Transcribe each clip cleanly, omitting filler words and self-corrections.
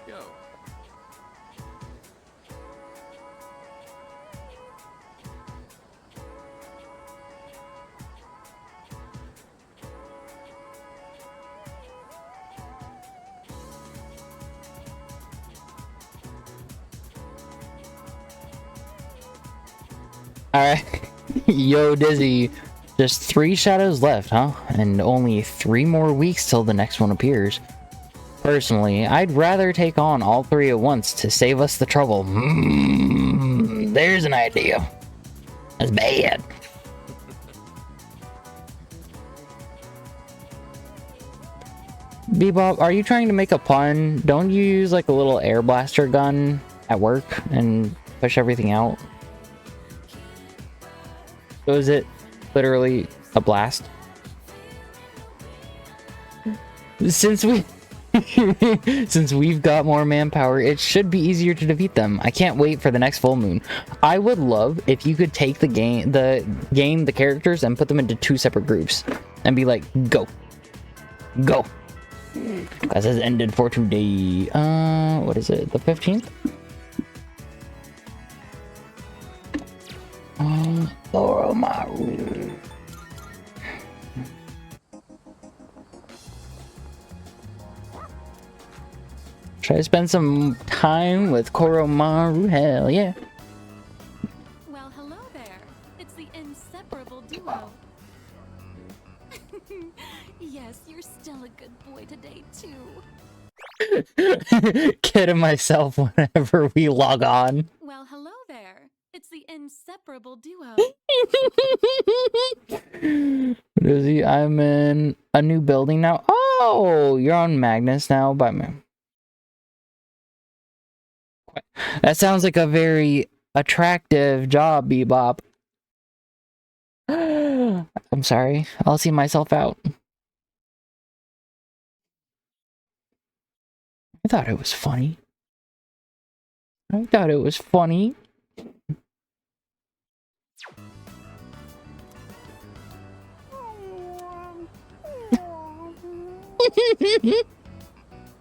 Yo. Alright. Yo, Dizzy. Just 3 shadows left, huh? And only 3 more weeks till the next one appears. Personally, I'd rather take on all 3 at once to save us the trouble. There's an idea. That's bad. Bebop, are you trying to make a pun? Don't you use like a little air blaster gun at work and push everything out? So is it literally a blast? Since we've got more manpower, it should be easier to defeat them. I can't wait for the next full moon. I would love if you could take the characters and put them into 2 separate groups and be like, go. Class has ended for today. What is it? The 15th? Oromaru. Should I spend some time with Koromaru? Hell yeah. Well, hello there. It's the inseparable duo. Yes, you're still a good boy today, too. Kidding myself whenever we log on. Well, hello there. It's the inseparable duo. What is he? I'm in a new building now. Oh, you're on Magnus now by me. That sounds like a very attractive job, Bebop. I'm sorry. I'll see myself out. I thought it was funny.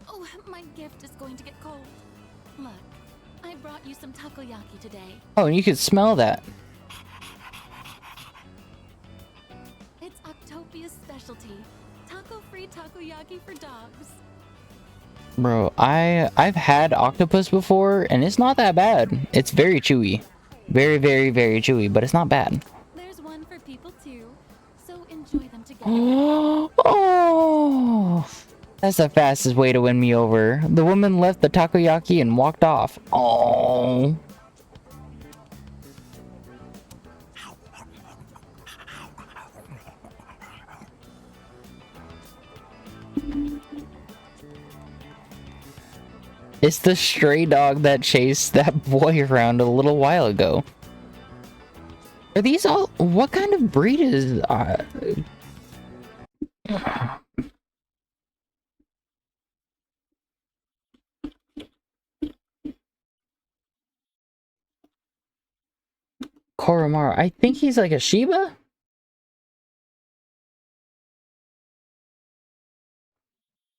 Oh, my gift is going to get cold. Look, I brought you some takoyaki today. Oh, and you can smell that. It's Octopia's specialty. Taco-free takoyaki for dogs. Bro, I've had octopus before, and it's not that bad. It's very chewy. Very, very, very chewy, but it's not bad. There's one for people too, so enjoy them together. Oh, that's the fastest way to win me over. The woman left the takoyaki and walked off. Oh. It's the stray dog that chased that boy around a little while ago. Are these all... What kind of breed is... Koromaru. I think he's like a Shiba?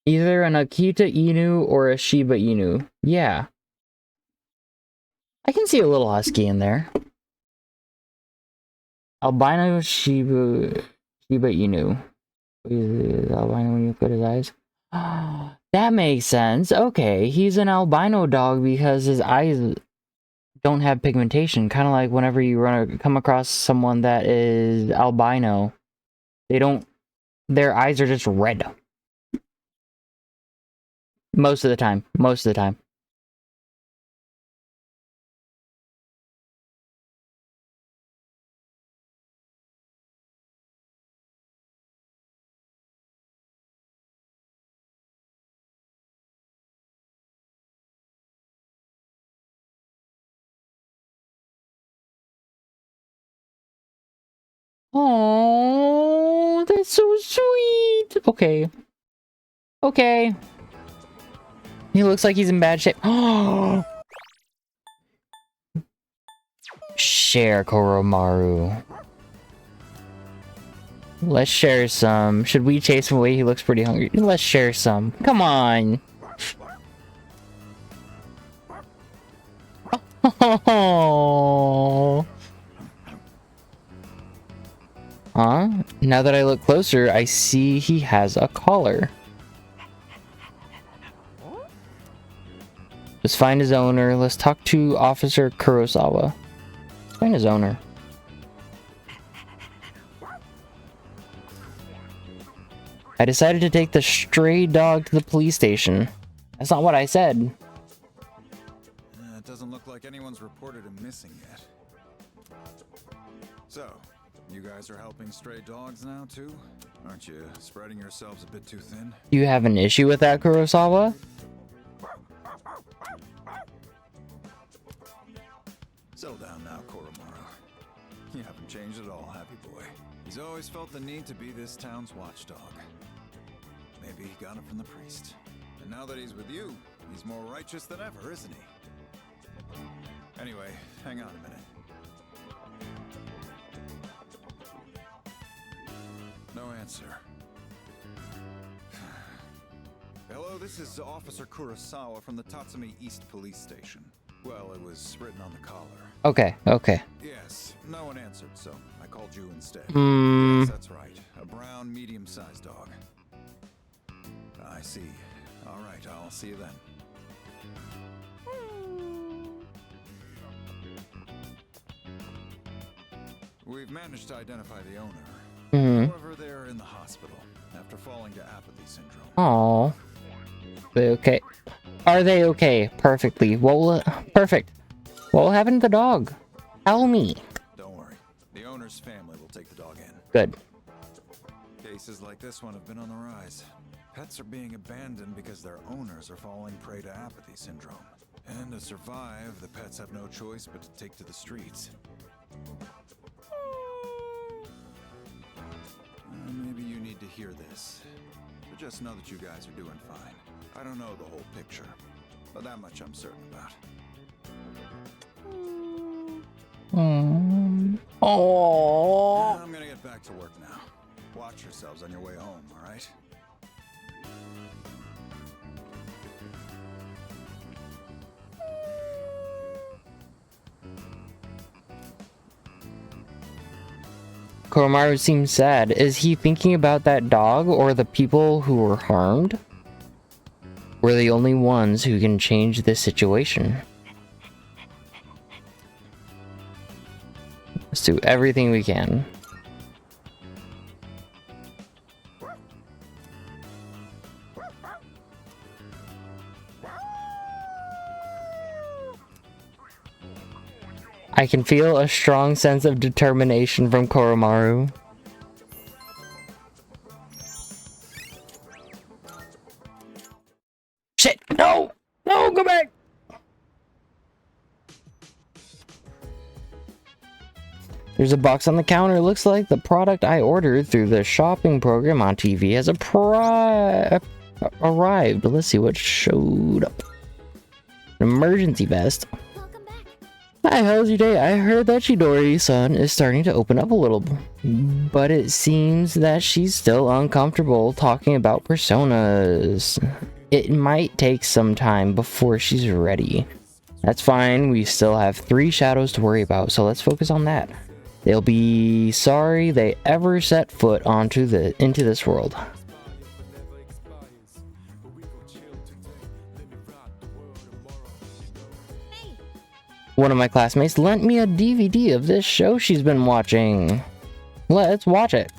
Either an Akita Inu or a Shiba Inu. Yeah. I can see a little husky in there. Albino Shiba Inu. Albino when you put his eyes. That makes sense. Okay, he's an albino dog because his eyes don't have pigmentation. Kind of like whenever you come across someone that is albino, their eyes are just red. Most of the time. Oh, that's so sweet. Okay. He looks like he's in bad shape. Oh. Share, Koromaru. Let's share some. Should we chase him away? He looks pretty hungry. Let's share some. Come on. Oh. Huh? Now that I look closer, I see he has a collar. Let's find his owner. Let's talk to Officer Kurosawa. Let's find his owner. I decided to take the stray dog to the police station. That's not what I said. It doesn't look like anyone's reported him missing yet. So, you guys are helping stray dogs now too? Aren't you spreading yourselves a bit too thin? Do you have an issue with that, Kurosawa? Settle down now, Koromaru. You haven't changed at all, have you, boy? He's always felt the need to be this town's watchdog. Maybe he got it from the priest. And now that he's with you, he's more righteous than ever, isn't he? Anyway, hang on a minute. No answer. Hello, this is Officer Kurosawa from the Tatsumi East Police Station. Well, it was written on the collar. Okay, okay. Yes, no one answered, so I called you instead. Hmm. Yes, that's right. A brown, medium-sized dog. I see. All right, I'll see you then. We've managed to identify the owner. Mm-hmm. However, they're in the hospital after falling to apathy syndrome. Aww. They okay? Are they okay? Perfectly. What will perfect. What will happen to the dog? Tell me. Don't worry. The owner's family will take the dog in. Good. Cases like this one have been on the rise. Pets are being abandoned because their owners are falling prey to apathy syndrome. And to survive, the pets have no choice but to take to the streets. Maybe you need to hear this. But just know that you guys are doing fine. I don't know the whole picture, but that much I'm certain about. Oh. I'm gonna get back to work now. Watch yourselves on your way home, all right? Koromaru seems sad. Is he thinking about that dog or the people who were harmed? We're the only ones who can change this situation. Let's do everything we can. I can feel a strong sense of determination from Koromaru. Shit! No! No, go back! There's a box on the counter. Looks like the product I ordered through the shopping program on TV has arrived. Let's see what showed up. An emergency vest. Welcome back. Hi, how's your day? I heard that Chidori-san is starting to open up a little, but it seems that she's still uncomfortable talking about personas. It might take some time before she's ready. That's fine, we still have 3 shadows to worry about, so let's focus on that. They'll be sorry they ever set foot into this world. Hey, One of my classmates lent me a DVD of this show she's been watching. Let's watch it.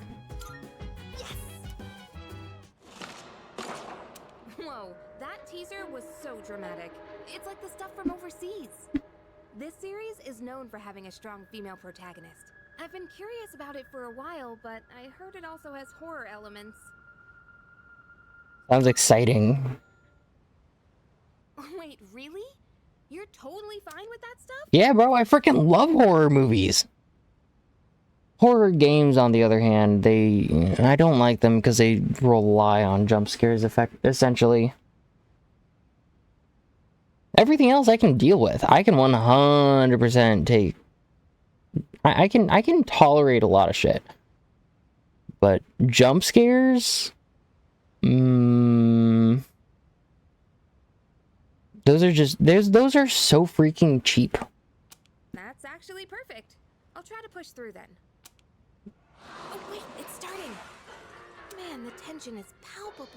Whoa, that teaser was so dramatic. It's like the stuff from overseas. This series is known for having a strong female protagonist. I've been curious about it for a while, but I heard it also has horror elements. Sounds exciting. Wait, really? You're totally fine with that stuff? Yeah, bro, I freaking love horror movies. Horror games, on the other hand, I don't like them because they rely on jump scares, essentially. Everything else I can deal with. I can 100% take... I can tolerate a lot of shit. But jump scares? Those are just... Those are so freaking cheap. actually perfect. I'll try to push through then. Oh wait, it's starting. Man, the tension is palpable.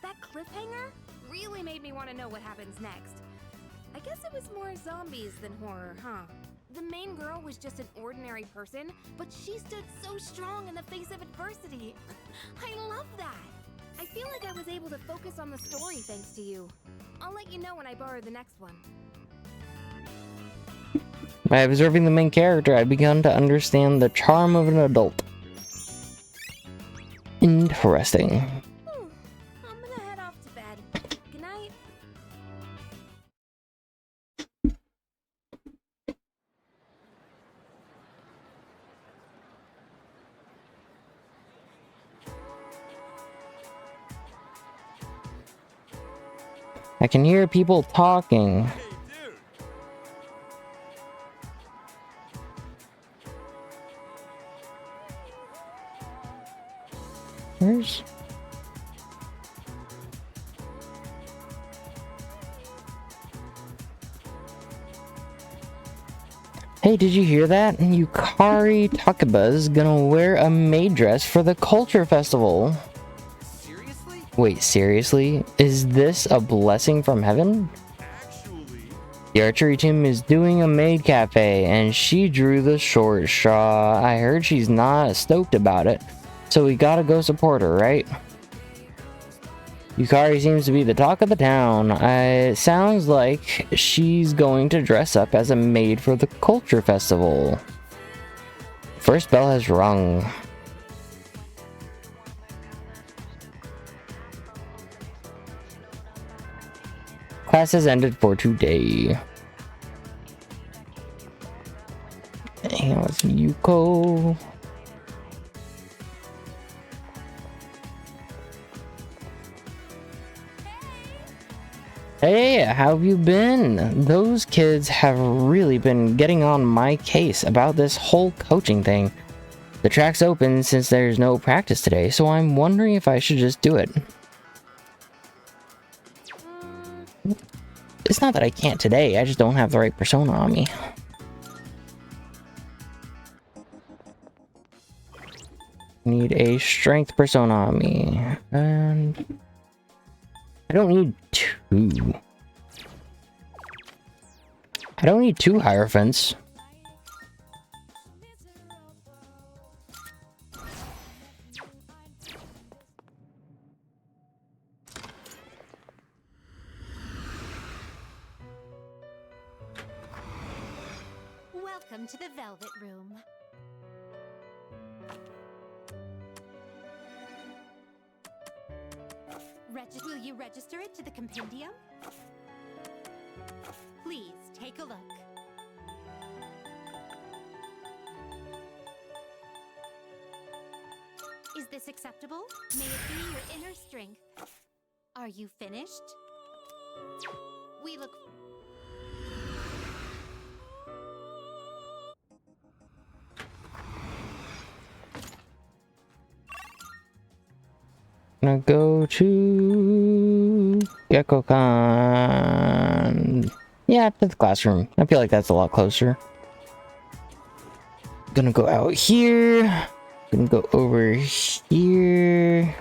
That cliffhanger really made me want to know what happens next. I guess it was more zombies than horror, huh? The main girl was just an ordinary person, but she stood so strong in the face of adversity. I love that. I feel like I was able to focus on the story thanks to you. I'll let you know when I borrow the next one. By observing the main character, I've begun to understand the charm of an adult. Interesting. I'm gonna head off to bed. Good night. I can hear people talking. Hey, dude! Where's... Hey, did you hear that? Yukari Takuba's gonna wear a maid dress for the culture festival. Seriously? Wait, seriously? Is this a blessing from heaven? Actually, The archery team is doing a maid cafe, and she drew the short straw. I heard she's not stoked about it, so we gotta go support her, right? Yukari seems to be the talk of the town. It sounds like she's going to dress up as a maid for the culture festival. First bell has rung. Class has ended for today. Hang on with Yuko. Hey, how have you been? Those kids have really been getting on my case about this whole coaching thing. The track's open since there's no practice today, so I'm wondering if I should just do it. It's not that I can't today, I just don't have the right persona on me. Need a strength persona on me, and I don't need two. I don't need two Hierophants. Welcome to the Velvet Room. Will you register it to the compendium? Please take a look. Is this acceptable? May it be your inner strength. Are you finished? We look... Gonna go to Gekko-kan. Yeah, to the classroom. I feel like that's a lot closer. Gonna go out here. Gonna go over here.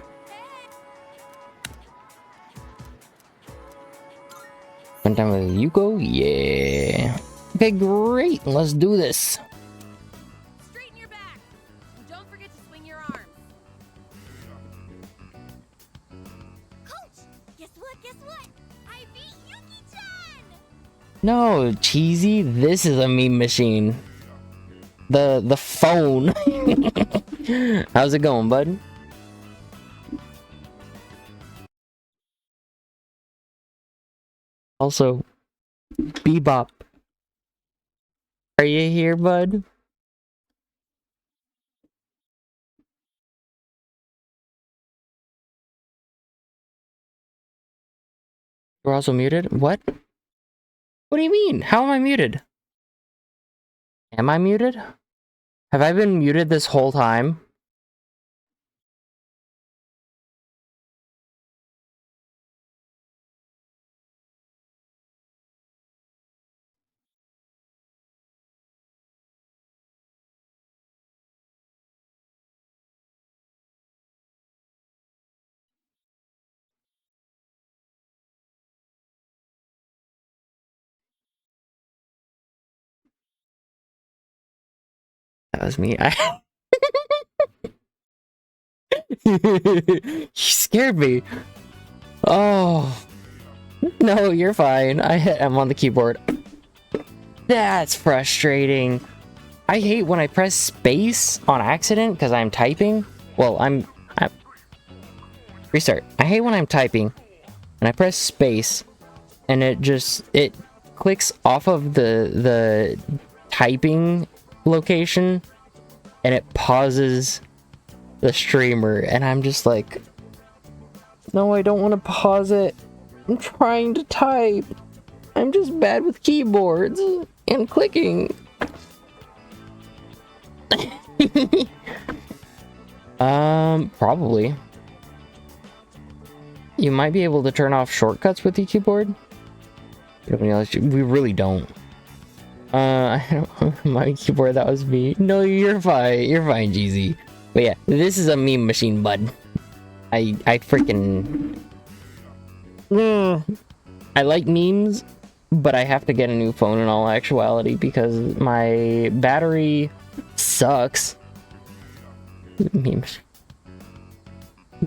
Spend time with Yuko? Yeah. Okay, great. Let's do this. Straighten your back. And don't forget to swing your arms. Coach! Guess what? Guess what? I beat Yuki-chan! No, cheesy. This is a meme machine. The phone. How's it going, bud? Also, Bebop. Are you here, bud? You're also muted? What? What do you mean? How am I muted? Am I muted? Have I been muted this whole time? That was me. You scared me. Oh. No, you're fine. I hit M on the keyboard. That's frustrating. I hate when I press space on accident because I'm typing. Well, I'm restart. I hate when I'm typing and I press space and it clicks off of the typing location and it pauses the streamer, and I'm just like, no, I don't want to pause it. I'm trying to type. I'm just bad with keyboards and clicking. Probably. You might be able to turn off shortcuts with the keyboard. We really don't. I don't, my keyboard, that was me. No, you're fine. You're fine, Jeezy. But yeah, this is a meme machine, bud. I freaking... I like memes, but I have to get a new phone in all actuality because my battery sucks. Memes.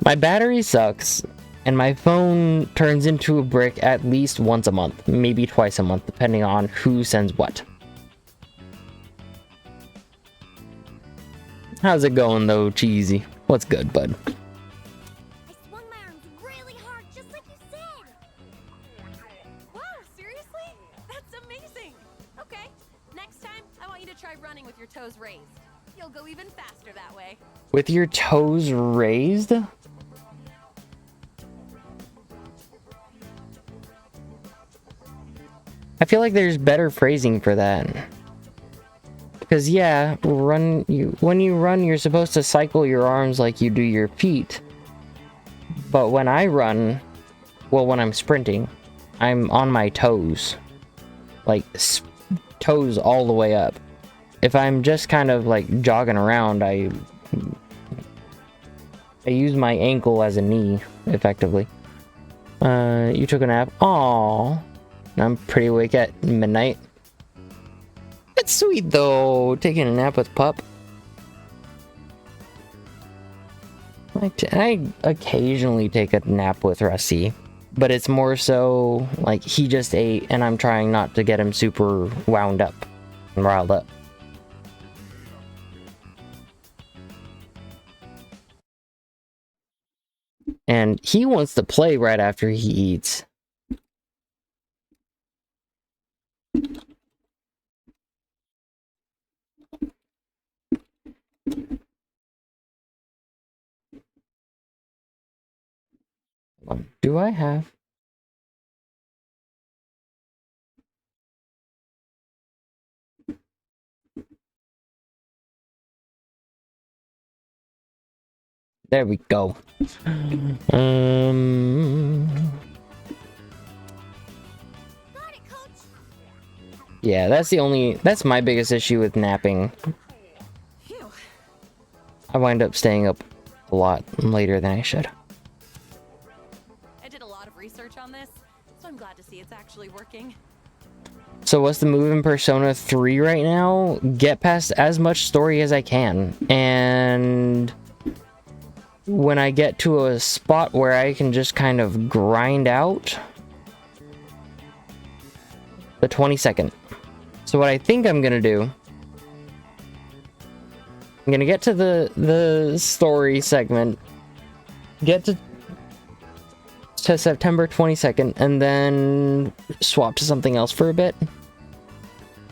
My battery sucks, and my phone turns into a brick at least once a month, maybe twice a month, depending on who sends what. How's it going though, Cheesy? What's good, bud? I swung my arms really hard, just like you said. Wow, seriously? That's amazing. Okay, next time I want you to try running with your toes raised. You'll go even faster that way. With your toes raised? I feel like there's better phrasing for that. Because yeah, when you run, you're supposed to cycle your arms like you do your feet. But when I run, well, when I'm sprinting, I'm on my toes. Like, toes all the way up. If I'm just kind of like jogging around, I use my ankle as a knee, effectively. You took a nap? Aww. I'm pretty awake at midnight. That's sweet though, taking a nap with pup. I occasionally take a nap with Rusty, but it's more so like he just ate and I'm trying not to get him super wound up and riled up. And he wants to play right after he eats. Do I have? There we go. Got it, Coach. Yeah, that's my biggest issue with napping. Phew. I wind up staying up a lot later than I should. I did a lot of research on this, so I'm glad to see it's actually working. So what's the move in Persona 3 right now? Get past as much story as I can. And when I get to a spot where I can just kind of grind out the 22nd. So what I think I'm gonna do, I'm gonna get to the story segment, get to September 22nd, and then swap to something else for a bit.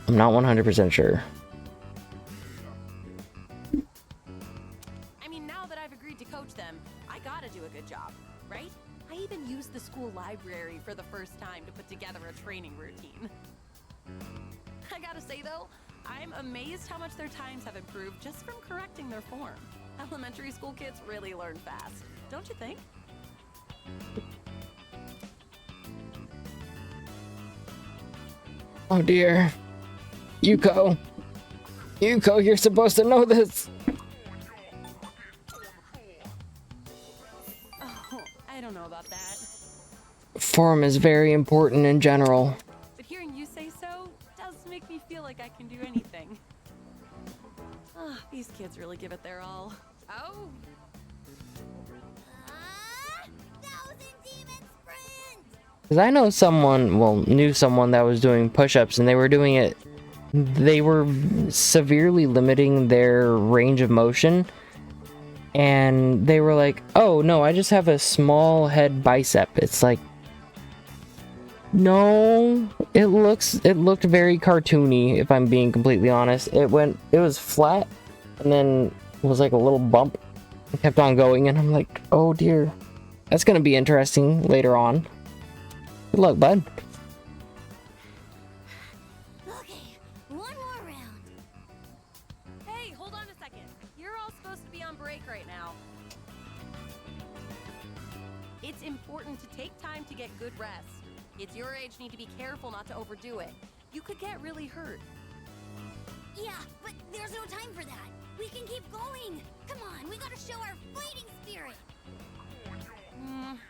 I'm not 100% sure. I mean, now that I've agreed to coach them, I gotta do a good job, right? I even used the school library for the first time to put together a training routine. I gotta say though, I'm amazed how much their times have improved just from correcting their form. Elementary school kids really learn fast, don't you think? Oh dear. Yuko, you're supposed to know this. Oh, I don't know about that. Form is very important in general. But hearing you say so does make me feel like I can do anything. These kids really give it their all. Oh, Thousand Demon Sprint! Because I know someone, well, knew someone that was doing push-ups, and they were doing it, they were severely limiting their range of motion, and they were like, oh no, I just have a small head bicep. It's like, no, it looked very cartoony, if I'm being completely honest. It was flat, and then was like a little bump. It kept on going, and I'm like, oh dear, that's gonna be interesting later on. Good luck, bud. Okay, one more round. hey, hold on a second. You're all supposed to be on break right now. It's important to take time to get good rest. Kids your age need to be careful not to overdo it. You could get really hurt. Yeah, but there's no time for that. We can keep going. Come on, we gotta show our fighting spirit.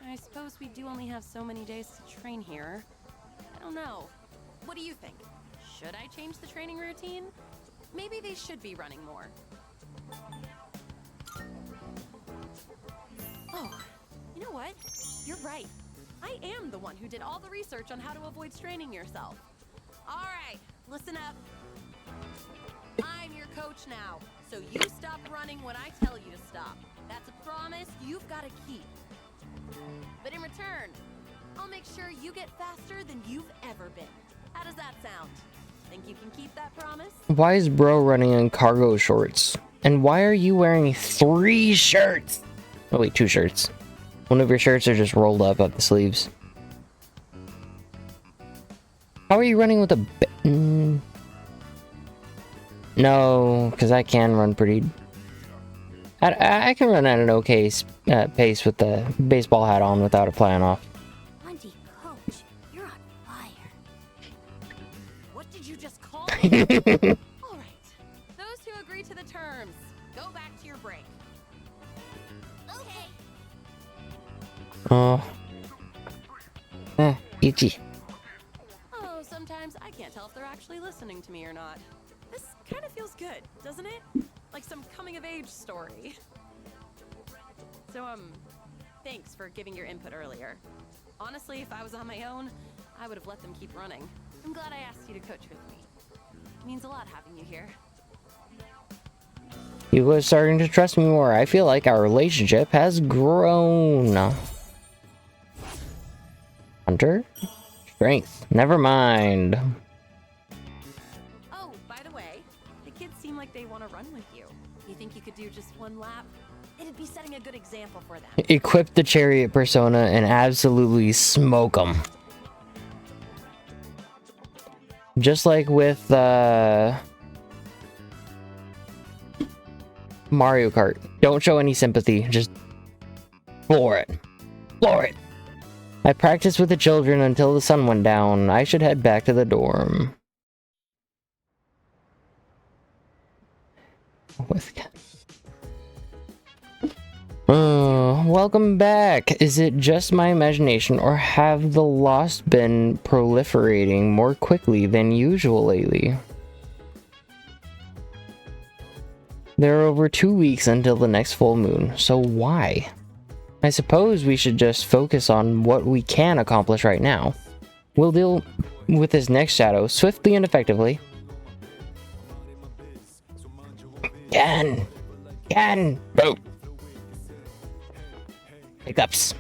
I suppose we do only have so many days to train here. I don't know. What do you think? Should I change the training routine? Maybe they should be running more. Oh, you know what? You're right. I am the one who did all the research on how to avoid straining yourself. All right, listen up. I'm your coach now, so you stop running when I tell you to stop. That's a promise you've got to keep. But in return, I'll make sure you get faster than you've ever been. How does that sound? Think you can keep that promise? Why is bro running in cargo shorts? And why are you wearing 3 shirts? Oh wait, 2 shirts. One of your shirts are just rolled up at the sleeves. How are you running with a No, because I can run pretty... I can run at an okay pace with the baseball hat on without it flying off. Auntie Coach, you're on fire. What did you just call me? All right. Those who agree to the terms, go back to your break. Okay. Oh. Itchy. Oh, sometimes I can't tell if they're actually listening to me or not. This kind of feels good, doesn't it? Like some coming-of-age story. So, thanks for giving your input earlier. Honestly, if I was on my own, I would have let them keep running. I'm glad I asked you to coach with me. It means a lot having you here. You are starting to trust me more. I feel like our relationship has grown. Hunter? Strength. Never mind. Oh, by the way, the kids seem like they want to run with you. You think you could do just one lap? It'd be setting a good example for them. Equip the chariot persona and absolutely smoke them. Just like with Mario Kart. Don't show any sympathy. Just floor it. Floor it. I practiced with the children until the sun went down. I should head back to the dorm. Welcome back. Is it just my imagination, or have the Lost been proliferating more quickly than usual lately? There are over 2 weeks until the next full moon, so why? I suppose we should just focus on what we can accomplish right now. We'll deal with this next shadow swiftly and effectively. Can! Boom! Hiccups.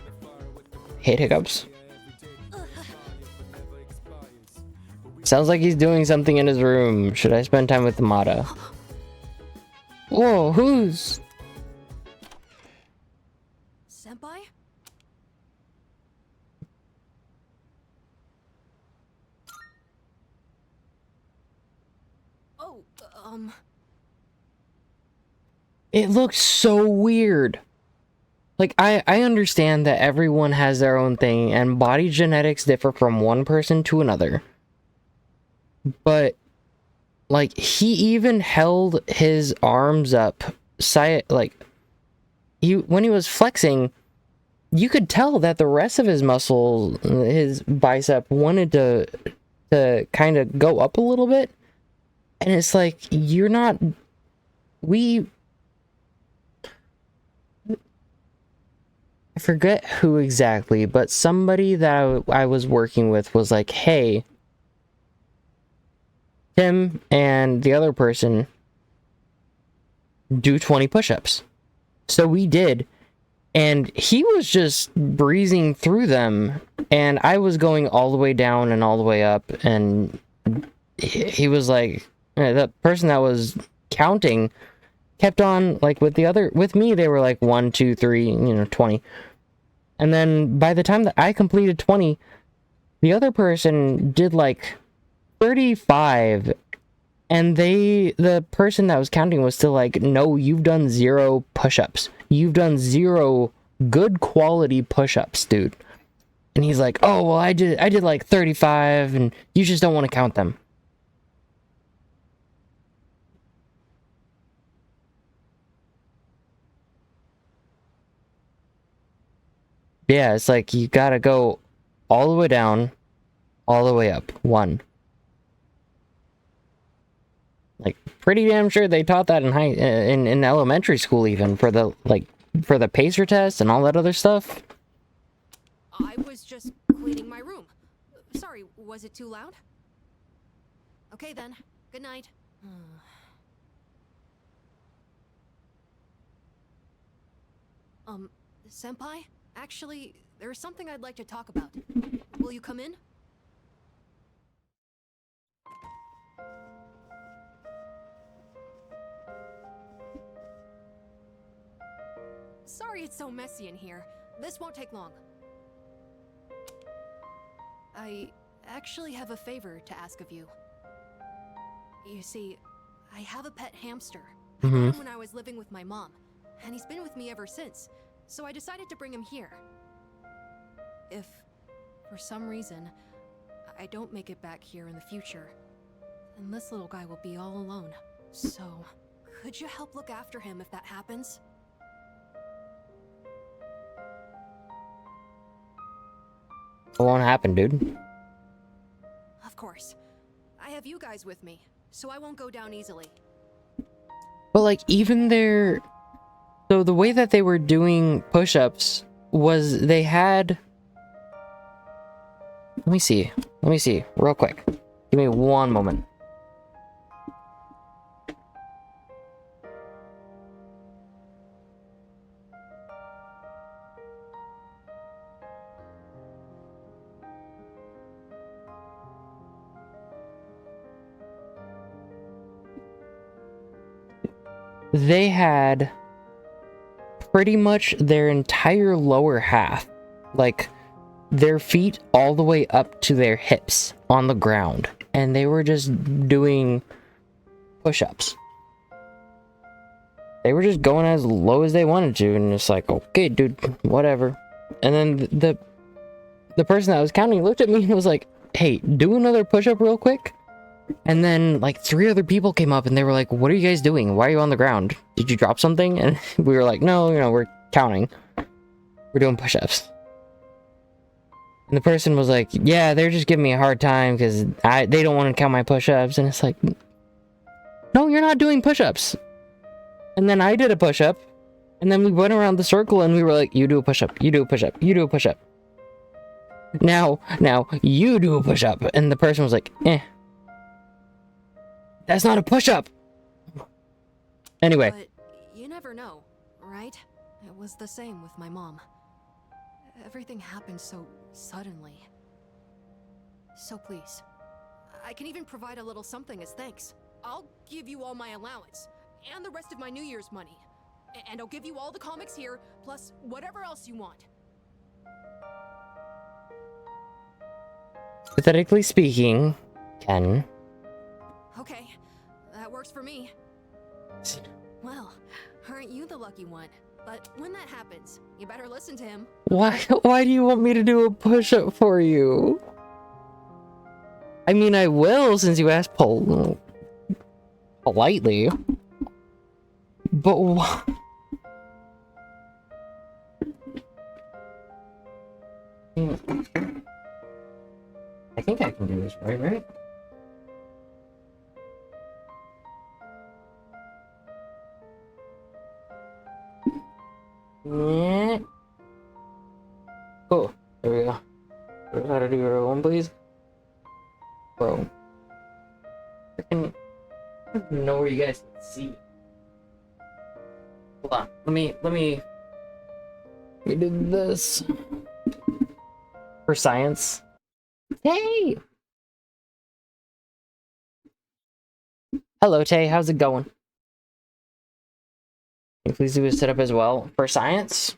Hate hiccups. Sounds like he's doing something in his room. Should I spend time with Amada? Whoa, who's... Senpai? Oh, It looked so weird. Like, I understand that everyone has their own thing, and body genetics differ from one person to another. But, like, he even held his arms up, when he was flexing, you could tell that the rest of his muscle, his bicep, wanted to kind of go up a little bit. And it's like, you're not we I forget who exactly, but somebody that I was working with was like, hey, Tim and the other person do 20 push-ups. So we did, and he was just breezing through them, and I was going all the way down and all the way up, and he was like, the person that was counting kept on, like, with me, they were like 1, 2, 3, 20. And then by the time that I completed 20, the other person did like 35, and the person that was counting was still like, no, you've done 0 push-ups. You've done 0 good quality push-ups, dude. And he's like, oh, well, I did like 35, and you just don't want to count them. Yeah, it's like you gotta go all the way down, all the way up. 1. Like, pretty damn sure they taught that in elementary school, even for the pacer test and all that other stuff. I was just cleaning my room. Sorry, was it too loud? Okay then. Good night. Senpai? Actually, there's something I'd like to talk about. Will you come in? Sorry it's so messy in here. This won't take long. I actually have a favor to ask of you. You see, I have a pet hamster. I got him when I was living with my mom, and he's been with me ever since, so I decided to bring him here. If, for some reason, I don't make it back here in the future, then this little guy will be all alone. So, could you help look after him if that happens? It won't happen, dude. Of course. I have you guys with me, so I won't go down easily. But like, even their... So the way that they were doing push-ups was they had... Let me see, real quick. Give me one moment. They had pretty much their entire lower half, like their feet all the way up to their hips on the ground, and they were just doing push-ups. They were just going as low as they wanted to, and it's like, okay, dude, whatever. And then the person that was counting looked at me and was like, hey, do another push-up real quick. And then like 3 other people came up and they were like, what are you guys doing? Why are you on the ground? Did you drop something? And we were like, no, we're counting. We're doing push-ups. And the person was like, yeah, they're just giving me a hard time because they don't want to count my push-ups. And it's like, no, you're not doing push-ups. And then I did a push-up. And then we went around the circle and we were like, you do a push-up, you do a push-up, you do a push-up. Now, you do a push-up. And the person was like, that's not a push-up. Anyway. But you never know, right? It was the same with my mom. Everything happened so suddenly. So please, I can even provide a little something as thanks. I'll give you all my allowance, and the rest of my New Year's money. And I'll give you all the comics here, plus whatever else you want. Hypothetically speaking, Ken. Okay, that works for me. Well, aren't you the lucky one? But when that happens, you better listen to him. Why do you want me to do a push-up for you? I mean, I will, since you asked politely. But why? I think I can do this right? There we go. Learn how to do your own, please. Bro. Freaking. I don't even know where you guys can see. Hold on. Let me do this. For science. Hey! Hello, Tay. How's it going? Can you please do a setup as well? For science?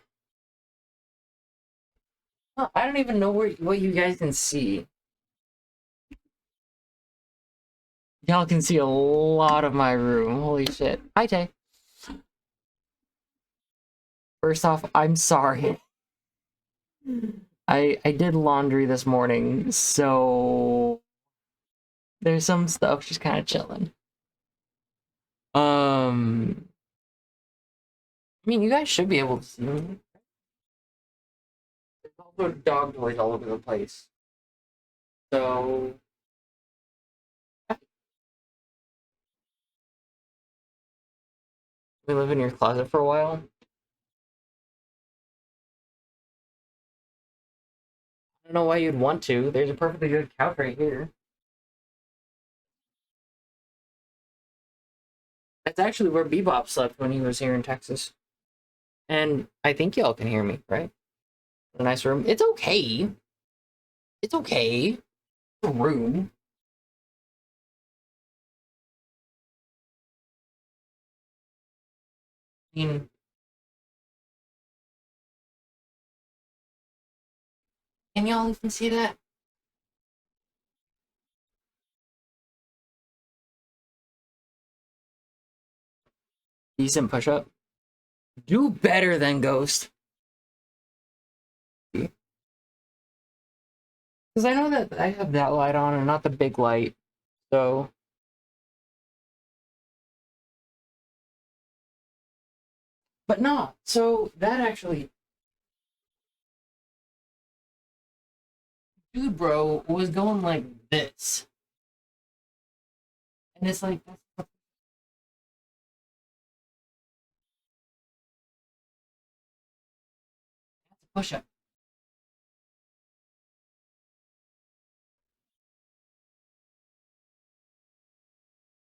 Oh, I don't even know what you guys can see. Y'all can see a lot of my room. Holy shit. Hi, Tay. First off, I'm sorry. I did laundry this morning, so there's some stuff just kind of chilling. I mean, you guys should be able to see me. There's also dog toys all over the place. So we live in your closet for a while. I don't know why you'd want to. There's a perfectly good couch right here. That's actually where Bebop slept when he was here in Texas. And I think y'all can hear me, right? A nice room. It's okay. It's okay. It's a room. I mean, can y'all even see that? Decent push up. Do better than Ghost. Because I know that I have that light on and not the big light. So. But no. So that actually. Dude, bro, was going like this. And it's like, that's a push up.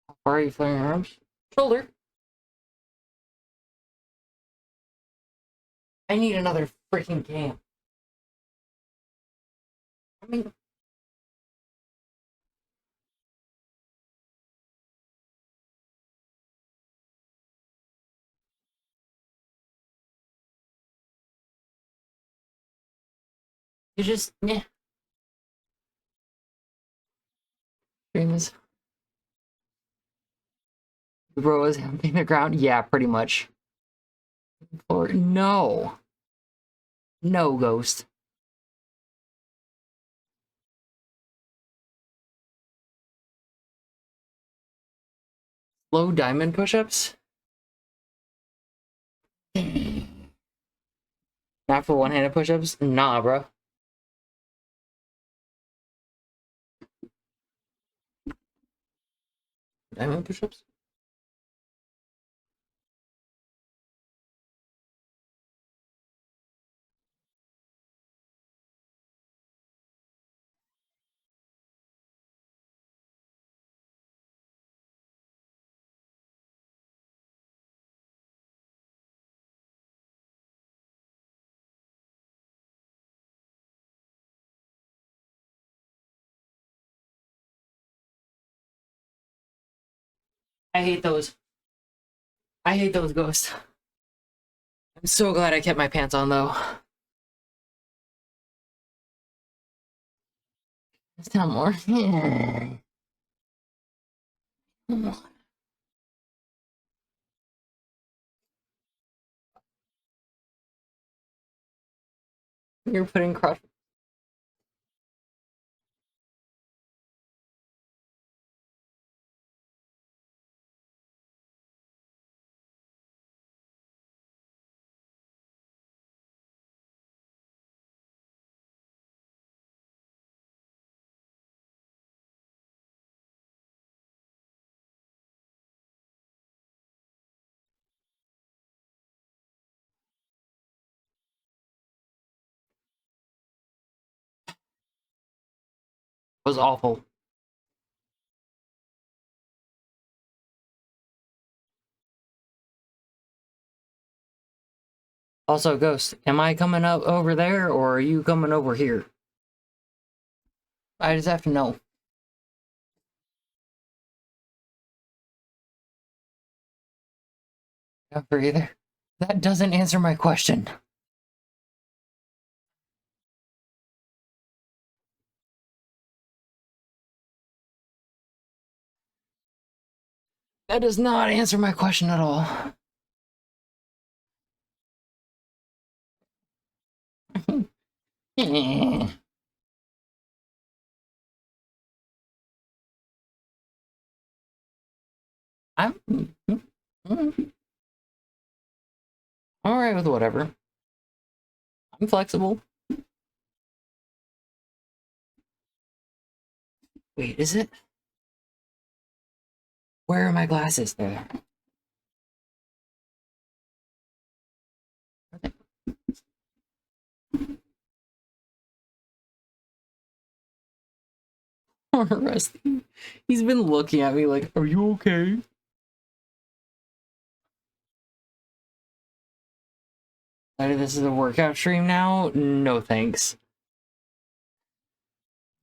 How far are you flaring your arms? Shoulder. I need another freaking cam. I mean, you just, yeah. Dreams. Bro is humping the ground? Yeah, pretty much. Or no. No, Ghost. Low diamond push-ups? Not for one-handed push-ups? Nah, bro. Diamond push-ups? I hate those. I hate those, Ghosts. I'm so glad I kept my pants on, though. Let's tell more. Yeah. You're putting crotch. was awful. Also, Ghost, am I coming up over there or are you coming over here? I just have to know. Not for either. That doesn't answer my question. That does not answer my question at all. I'm alright with whatever. I'm flexible. Wait, is it? Where are my glasses? There. Poor Rusty. He's been looking at me like, are you okay? This is a workout stream now? No thanks.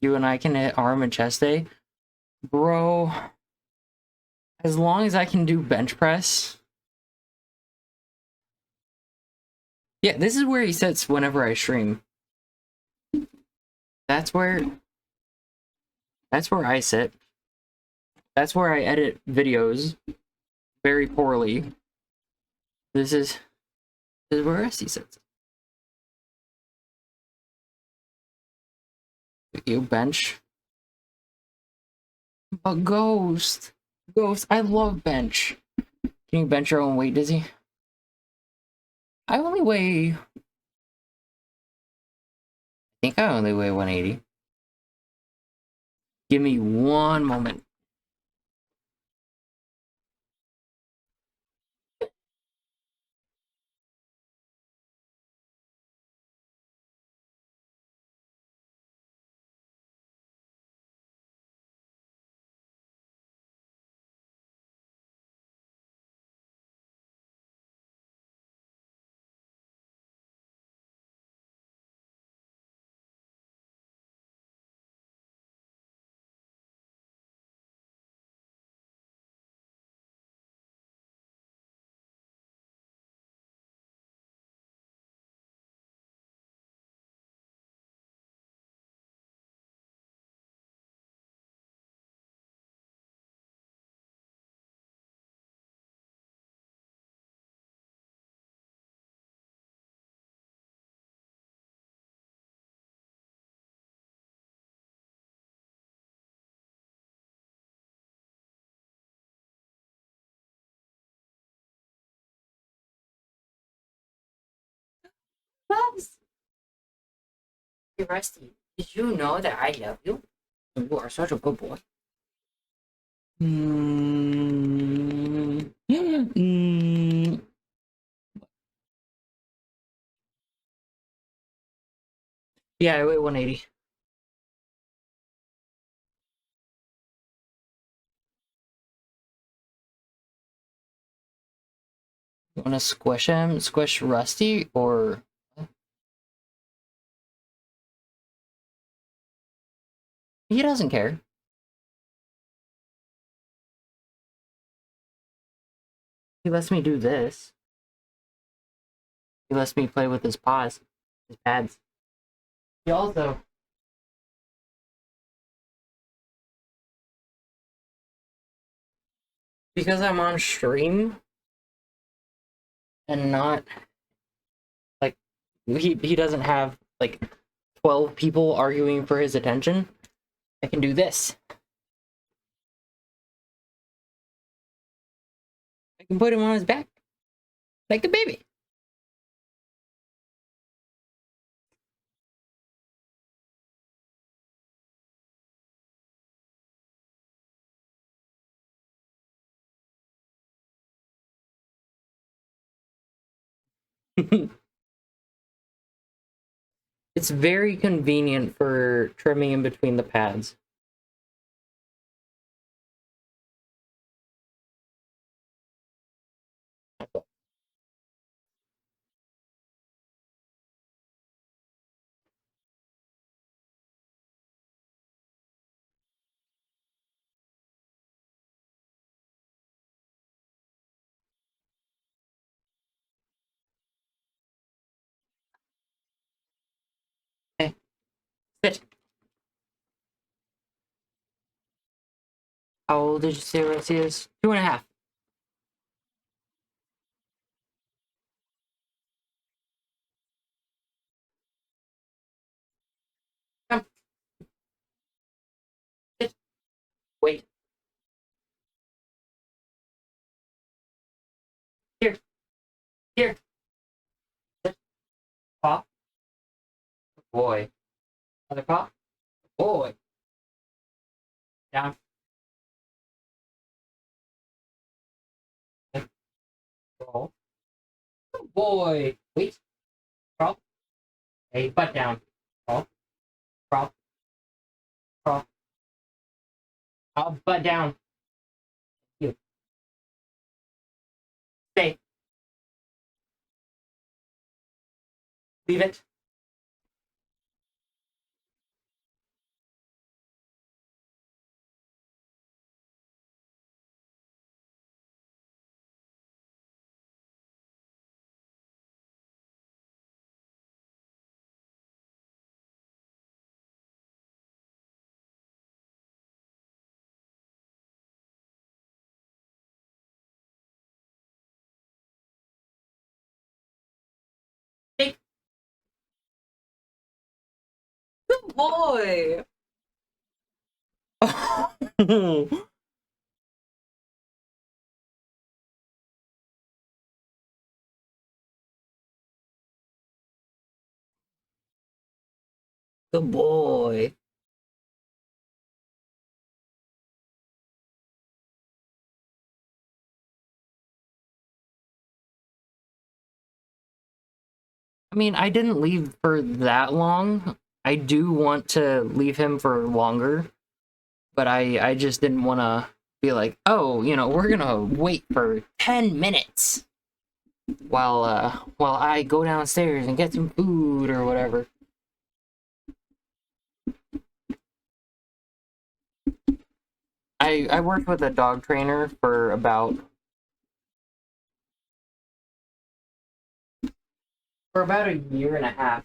You and I can hit arm and chest day? Bro, as long as I can do bench press. Yeah, this is where he sits whenever I stream. That's where I sit. That's where I edit videos very poorly. This is where Rusty sits. You bench. But Ghost, I love bench. Can you bench your own weight, Dizzy? I think I only weigh 180. Give me one moment. Hey, Rusty, did you know that I love you? You are such a good boy. Yeah, I weigh 180. You wanna squish him? Squish Rusty, or... He doesn't care. He lets me do this. He lets me play with his paws. His pads. He also... Because I'm on stream... And not... Like, he doesn't have, like, 12 people arguing for his attention. I can do this. I can put him on his back. Like a baby. It's very convenient for trimming in between the pads. How old did you say Rusty is? 2.5. Come. Sit. Wait. Here. Here. Sit. Paw. Boy. Other paw. Boy. Down. Roll. Good boy. Wait. Crawl. Hey, butt down. Crawl. Crawl. Crawl. Oh, butt down. You. Stay. Leave it. Stay. Good boy. Good boy. I mean, I didn't leave for that long. I do want to leave him for longer, but I just didn't want to be like, oh, you know, we're gonna wait for 10 minutes while I go downstairs and get some food or whatever. I worked with a dog trainer for about a year and a half.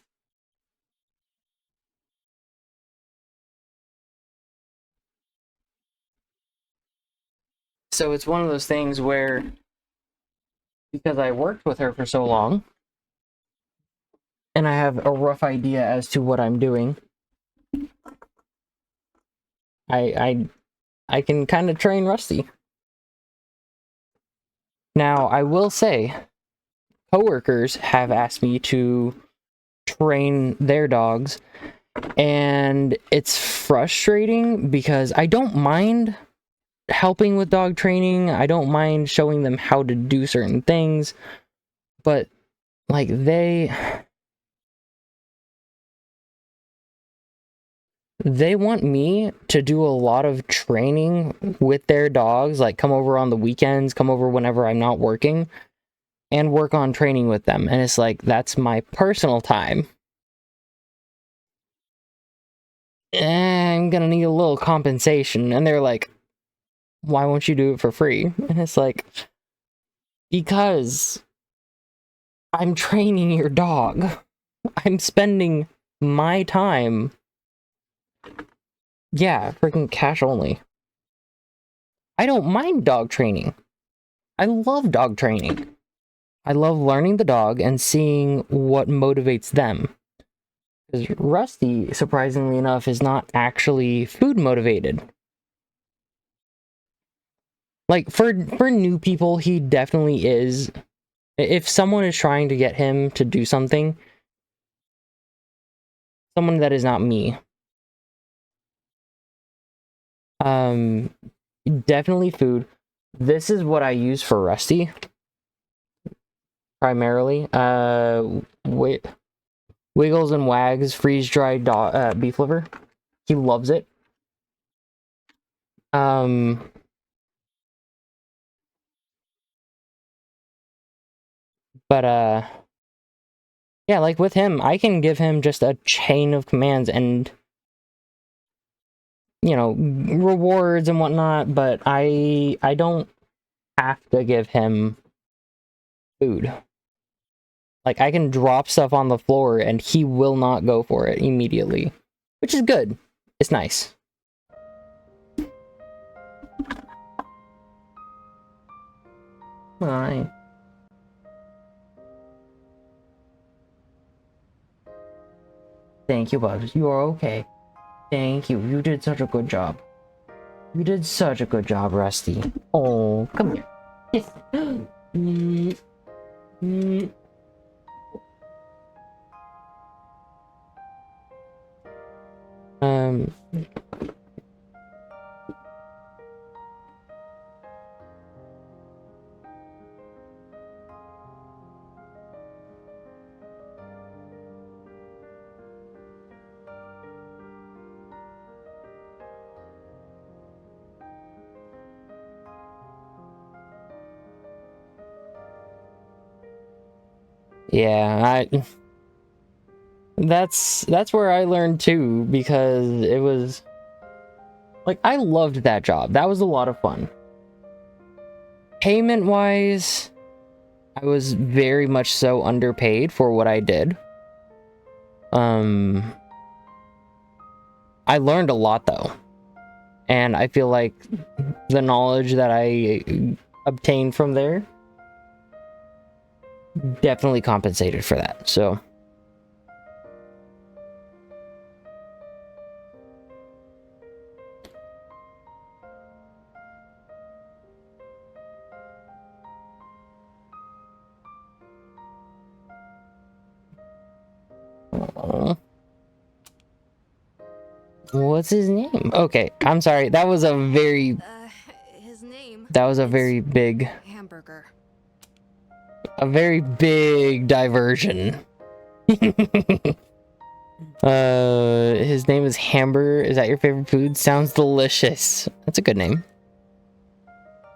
So it's one of those things where, because I worked with her for so long, and I have a rough idea as to what I'm doing, I can kind of train Rusty. Now, I will say, coworkers have asked me to train their dogs, and it's frustrating because I don't mind helping with dog training. I don't mind showing them how to do certain things, but like they want me to do a lot of training with their dogs, like come over on the weekends, come over whenever I'm not working, and work on training with them. And it's like, that's my personal time. I'm gonna need a little compensation. And they're like, why won't you do it for free? And it's like, because I'm training your dog. I'm spending my time. Yeah, freaking cash only. I don't mind dog training. I love dog training. I love learning the dog and seeing what motivates them. Because Rusty, surprisingly enough, is not actually food motivated. Like, for new people, he definitely is. If someone is trying to get him to do something, someone that is not me, definitely food. This is what I use for Rusty. Primarily. Wiggles and Wags freeze-dried beef liver. He loves it. But, yeah, like with him, I can give him just a chain of commands and, you know, rewards and whatnot, but I don't have to give him food. Like, I can drop stuff on the floor and he will not go for it immediately, which is good. It's nice. Hi. Thank you, Bubs. You are okay. Thank you. You did such a good job. You did such a good job, Rusty. Oh, come here. Yes. Um. Yeah, that's where I learned too, because it was like I loved that job. That was a lot of fun. Payment wise, I was very much so underpaid for what I did. I learned a lot though. And I feel like the knowledge that I obtained from there definitely compensated for that. So what's his name? Okay, I'm sorry. That was a very His name. that was a very big Hamburger. a very big diversion. His name is Hamburger. Is that your favorite food? Sounds delicious. That's a good name.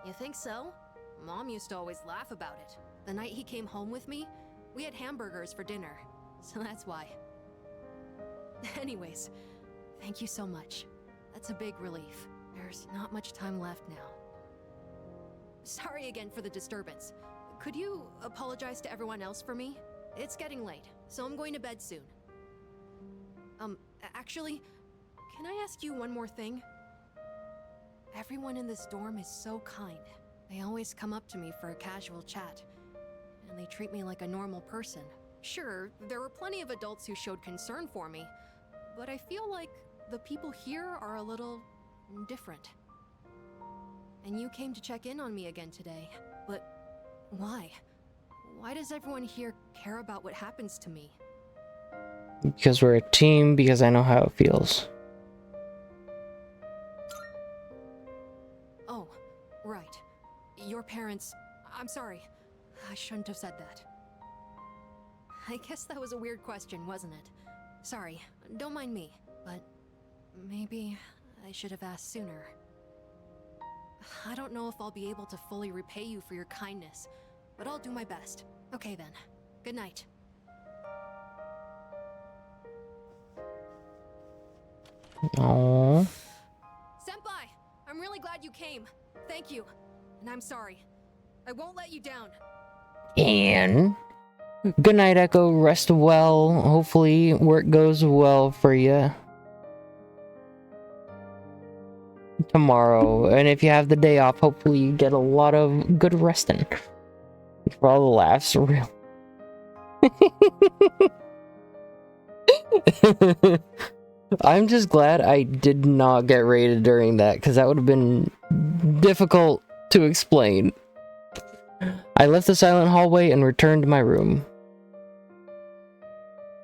You think so? Mom used to always laugh about it. The night he came home with me, we had hamburgers for dinner. So that's why. Anyways, thank you so much. That's a big relief. There's not much time left now. Sorry again for the disturbance. Could you apologize to everyone else for me? It's getting late, so I'm going to bed soon. Actually, can I ask you one more thing? Everyone in this dorm is so kind. They always come up to me for a casual chat, and they treat me like a normal person. Sure, there were plenty of adults who showed concern for me, but I feel like the people here are a little different. And you came to check in on me again today, but why? Why does everyone here care about what happens to me? Because we're a team, because I know how it feels. Oh, right. Your parents... I'm sorry. I shouldn't have said that. I guess that was a weird question, wasn't it? Sorry, don't mind me, but maybe I should have asked sooner. I don't know if I'll be able to fully repay you for your kindness, but I'll do my best. Okay then. Good night. Aww. Senpai! I'm really glad you came. Thank you. And I'm sorry. I won't let you down. And good night, Echo. Rest well. Hopefully work goes well for you tomorrow. And if you have the day off, hopefully you get a lot of good resting. For all the laughs, real. I'm just glad I did not get raided during that, because that would have been difficult to explain. I left the silent hallway and returned to my room.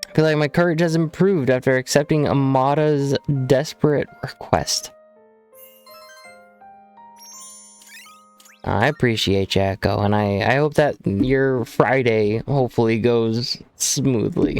I feel like my courage has improved after accepting Amada's desperate request. I appreciate you, Echo, and I hope that your Friday hopefully goes smoothly.